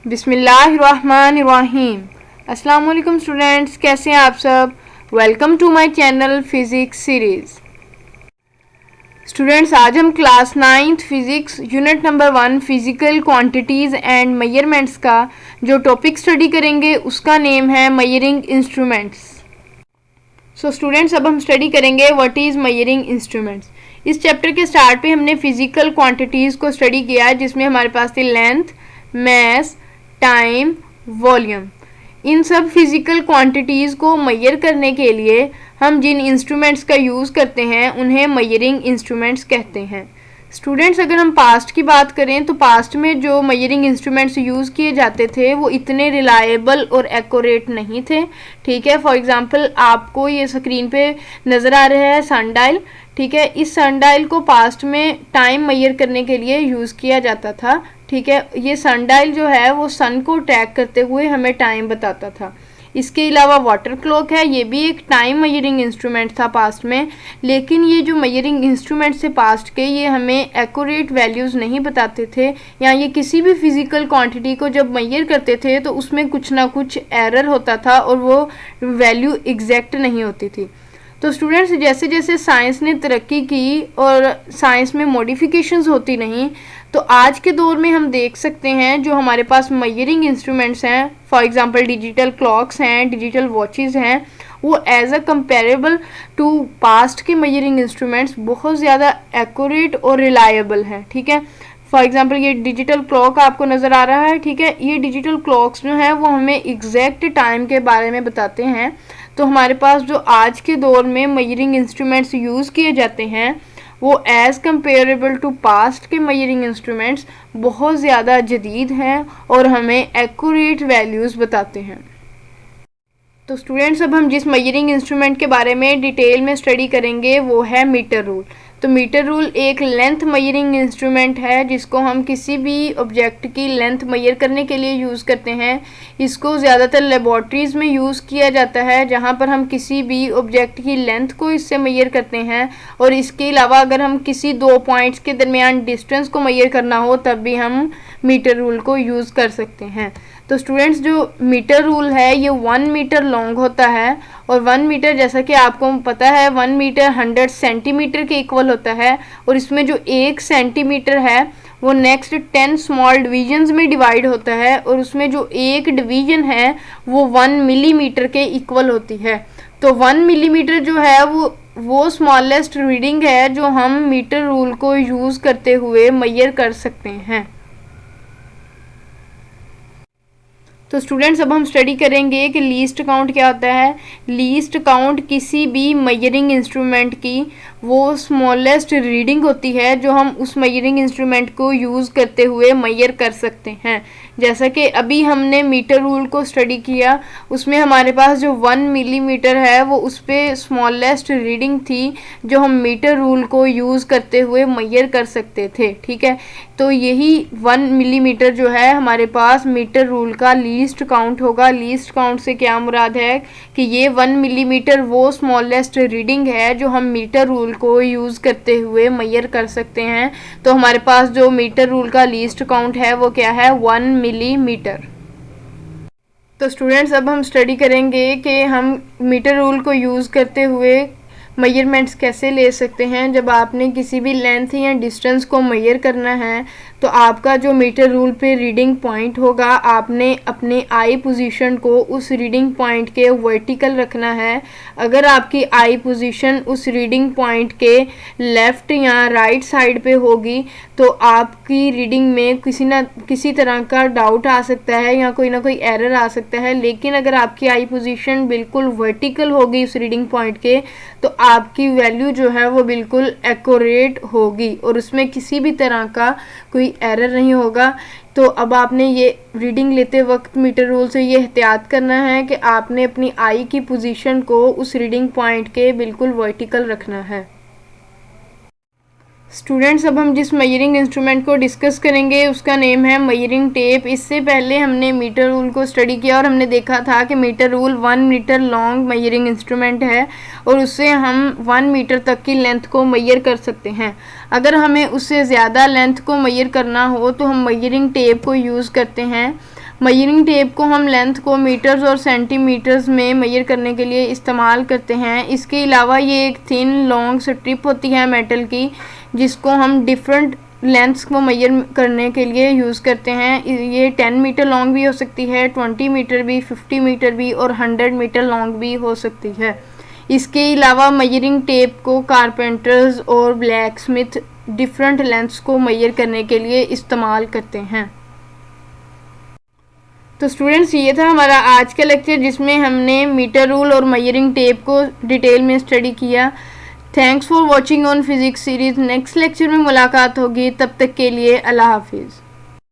बिस्मिल्लाहिर्रहमानिर्रहीम। अस्सलाम वालेकुम स्टूडेंट्स, कैसे हैं आप सब। Welcome to my channel physics series. Students, आज हम class 9th physics unit number 1 physical quantities and measurements का जो टॉपिक स्टडी करेंगे उसका नेम है मेजरिंग इंस्ट्रूमेंट्स। सो स्टूडेंट्स, अब हम स्टडी करेंगे व्हाट इज़ मेजरिंग इंस्ट्रूमेंट्स। इस चैप्टर के स्टार्ट पे हमने फिज़िकल क्वांटिटीज़ को स्टडी किया, जिसमें हमारे पास थी लेंथ, मैस, टाइम, वॉल्यूम। इन सब फिज़िकल क्वांटिटीज़ को मेजर करने के लिए हम जिन इंस्ट्रूमेंट्स का यूज़ करते हैं उन्हें मेजरिंग इंस्ट्रूमेंट्स कहते हैं। स्टूडेंट्स, अगर हम पास्ट की बात करें तो पास्ट में जो मेजरिंग इंस्ट्रूमेंट्स यूज़ किए जाते थे वो इतने रिलायबल और एक्यूरेट नहीं थे। ठीक है, फॉर एग्जांपल आपको ये स्क्रीन पे नज़र आ रहा है सनडायल। ठीक है, इस सनडायल को पास्ट में टाइम मेजर करने के लिए यूज़ किया जाता था। ठीक है, ये सनडायल जो है वो सन को ट्रैक करते हुए हमें टाइम बताता था। इसके अलावा वाटर क्लॉक है, ये भी एक टाइम मेजरिंग इंस्ट्रूमेंट था पास्ट में। लेकिन ये जो मेजरिंग इंस्ट्रूमेंट थे पास्ट के, ये हमें एक्यूरेट वैल्यूज़ नहीं बताते थे, या ये किसी भी फिज़िकल क्वांटिटी को जब मेजर करते थे तो उसमें कुछ ना कुछ एरर होता था और वो वैल्यू एग्जैक्ट नहीं होती थी। तो स्टूडेंट्स, जैसे जैसे साइंस ने तरक्की की और साइंस में मॉडिफिकेशंस होती रहीं, तो आज के दौर में हम देख सकते हैं जो हमारे पास मेजरिंग इंस्ट्रूमेंट्स हैं, फॉर एग्जांपल डिजिटल क्लॉक्स हैं, डिजिटल वॉचेस हैं, वो as a comparable to past के मेजरिंग इंस्ट्रूमेंट्स बहुत ज़्यादा एक्यूरेट और रिलायबल हैं। ठीक है, फॉर एग्जांपल ये डिजिटल क्लॉक आपको नज़र आ रहा है। ठीक है, ये डिजिटल क्लॉक्स जो हैं वो हमें एग्जैक्ट टाइम के बारे में बताते हैं। तो हमारे पास जो आज के दौर में मेजरिंग इंस्ट्रूमेंट्स यूज़ किए जाते हैं वो एज़ कंपेरेबल टू पास्ट के मेजरिंग इंस्ट्रूमेंट्स बहुत ज़्यादा जदीद हैं और हमें एक्यूरेट वैल्यूज़ बताते हैं। तो स्टूडेंट्स, अब हम जिस मेजरिंग इंस्ट्रूमेंट के बारे में डिटेल में स्टडी करेंगे वो है मीटर रूल। तो मीटर रूल एक लेंथ मेजरिंग इंस्ट्रूमेंट है जिसको हम किसी भी ऑब्जेक्ट की लेंथ मेजर करने के लिए यूज़ करते हैं। इसको ज़्यादातर लेबॉर्ट्रीज़ में यूज़ किया जाता है, जहाँ पर हम किसी भी ऑब्जेक्ट की लेंथ को इससे मेजर करते हैं। और इसके अलावा अगर हम किसी दो पॉइंट्स के दरमियान डिस्टेंस को मेजर करना हो तब भी हम मीटर रूल को यूज़ कर सकते हैं। तो स्टूडेंट्स, जो मीटर रूल है ये 1 मीटर लॉन्ग होता है, और 1 मीटर जैसा कि आपको पता है 1 मीटर 100 सेंटीमीटर के इक्वल होता है। और इसमें जो 1 सेंटीमीटर है वो नेक्स्ट 10 स्मॉल डिवीजन्स में डिवाइड होता है, और उसमें जो एक डिवीजन है वो 1 मिलीमीटर के इक्वल होती है। तो 1 मिलीमीटर जो है वो स्मॉलेस्ट रीडिंग है जो हम मीटर रूल को यूज़ करते हुए मेजर कर सकते हैं। तो स्टूडेंट्स, अब हम स्टडी करेंगे कि लीस्ट काउंट क्या होता है। लीस्ट काउंट किसी भी मेजरिंग इंस्ट्रूमेंट की वो स्मॉलेस्ट रीडिंग होती है जो हम उस मेजरिंग इंस्ट्रूमेंट को यूज़ करते हुए मेजर कर सकते हैं। जैसा कि अभी हमने मीटर रूल को स्टडी किया, उसमें हमारे पास जो 1 मिलीमीटर है वो उस पर स्मॉलेस्ट रीडिंग थी जो हम मीटर रूल को यूज़ करते हुए मेजर कर सकते थे। ठीक है, तो यही 1 मिलीमीटर जो है हमारे पास मीटर रूल का लीस्ट काउंट होगा। लीस्ट काउंट से क्या मुराद है कि ये 1 मिलीमीटर वो स्मॉलेस्ट रीडिंग है जो हम मीटर रूल को यूज़ करते हुए मेजर कर सकते हैं। तो हमारे पास जो मीटर रूल का लीस्ट काउंट है वो क्या है, 1 मिलीमीटर। तो स्टूडेंट्स, अब हम स्टडी करेंगे कि हम मीटर रूल को यूज़ करते हुए मेजरमेंट्स कैसे ले सकते हैं। जब आपने किसी भी लेंथ या डिस्टेंस को मेजर करना है तो आपका जो मीटर रूल पे रीडिंग पॉइंट होगा, आपने अपने आई पोजीशन को उस रीडिंग पॉइंट के वर्टिकल रखना है। अगर आपकी आई पोजीशन उस रीडिंग पॉइंट के लेफ़्ट या राइट साइड पे होगी तो आपकी रीडिंग में किसी तरह का डाउट आ सकता है या कोई ना कोई एरर आ सकता है। लेकिन अगर आपकी आई पोजीशन बिल्कुल वर्टिकल होगी उस रीडिंग पॉइंट के तो आपकी वैल्यू जो है वो बिल्कुल एक्यूरेट होगी और उसमें किसी भी तरह का कोई एरर नहीं होगा। तो अब आपने ये रीडिंग लेते वक्त मीटर रूल से ये एहतियात करना है कि आपने अपनी आई की पोजीशन को उस रीडिंग पॉइंट के बिल्कुल वर्टिकल रखना है। स्टूडेंट्स, अब हम जिस मेजरिंग इंस्ट्रूमेंट को डिस्कस करेंगे उसका नेम है मेजरिंग टेप। इससे पहले हमने मीटर रूल को स्टडी किया और हमने देखा था कि metre rule 1 metre long measuring instrument है और उससे हम 1 मीटर तक की लेंथ को मेजर कर सकते हैं। अगर हमें उससे ज़्यादा लेंथ को मेजर करना हो तो हम मेजरिंग टेप को यूज़ करते हैं। मयरिंग टेप को हम लेंथ को मीटर्स और सेंटीमीटर्स में मेजर करने के लिए इस्तेमाल करते हैं। इसके अलावा ये एक थिन लॉन्ग स्ट्रिप होती है मेटल की, जिसको हम डिफरेंट लेंथ्स को मेजर करने के लिए यूज़ करते हैं। ये 10 मीटर लॉन्ग भी हो सकती है, 20 मीटर भी, 50 मीटर भी और 100 मीटर लॉन्ग भी हो सकती है। इसके अलावा मेजरिंग टेप को कारपेंटर्स और ब्लैक स्मिथ डिफरेंट लेंथ्स को मेजर करने के लिए इस्तेमाल करते हैं। तो स्टूडेंट्स, ये था हमारा आज का लेक्चर, जिसमें हमने मीटर रूल और मेजरिंग टेप को डिटेल में स्टडी किया। Thanks for watching on physics series. Next lecture में मुलाकात होगी, तब तक के लिए अल्लाह हाफिज़।